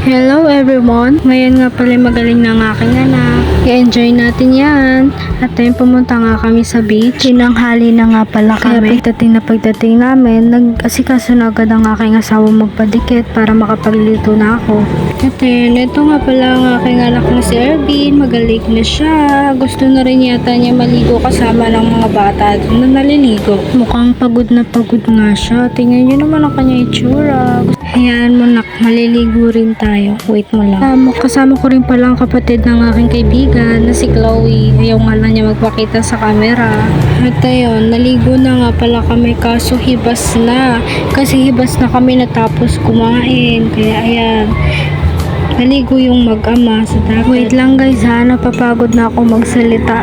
Hello everyone! Ngayon nga pala magaling na ang aking anak. I-enjoy natin yan. At ayun, pumunta nga kami sa beach. Tinanghali na nga pala kami. Kaya pagdating namin, nag-asikaso na agad ang aking asawa magpadikit para makapaglito na ako. At ayun, ito nga pala ang aking anak na si Ervin. Magaling na siya. Gusto na rin yata niya maligo kasama ng mga bata na naliligo. Mukhang pagod na pagod nga siya. Tingnan niyo naman ang kanya itsura. Hayaan mo nak, maliligo rin tayo. Wait mo lang. Kasama ko rin pala ang kapatid ng aking kaibigan na si Chloe. Ayaw nga lang niya magpakita sa camera. At ayun, naligo na nga pala kami kaso hibas na. Kasi hibas na kami natapos kumain. Kaya ayan, naligo yung mag-ama sa dagat. Wait lang guys ha, napapagod na ako magsalita.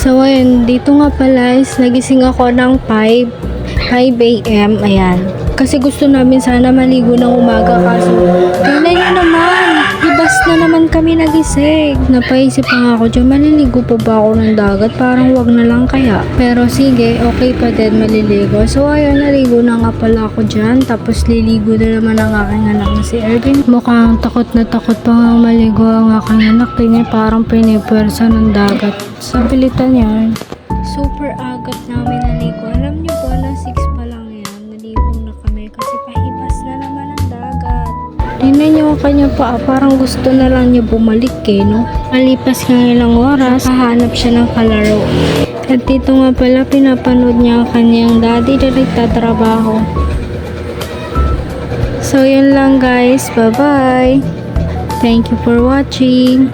So ayun, dito nga pala is nagising ako ng 5 a.m. Ayan. Kasi gusto namin sana maligo ng umaga kaso tingnan nyo naman, hibas na naman kami nagising. Napaisip pa nga ako dyan, maliligo pa ba ako ng dagat? Parang wag na lang kaya. Pero sige, okay pa din maliligo. So ayun, naligo na nga pala ako dyan. Tapos liligo na naman ang aking anak na si Ervin. Mukhang takot na takot pa nga maligo ang aking anak. Tingnan, parang pinipwersa ng dagat. Sa pilitan yan. Super agat namin naligo. Alam nyo po, alas 6 pa lang yan. Naligo na kami kasi pahibas na naman ang dagat. Tingnan nyo ang kanya pa. Parang gusto na lang niya bumalik no? Malipas nga ilang oras, hahanap siya ng kalaro. At dito nga pala, pinapanood niya ang kanyang daddy na nagtatrabaho. So yun lang guys. Bye bye. Thank you for watching.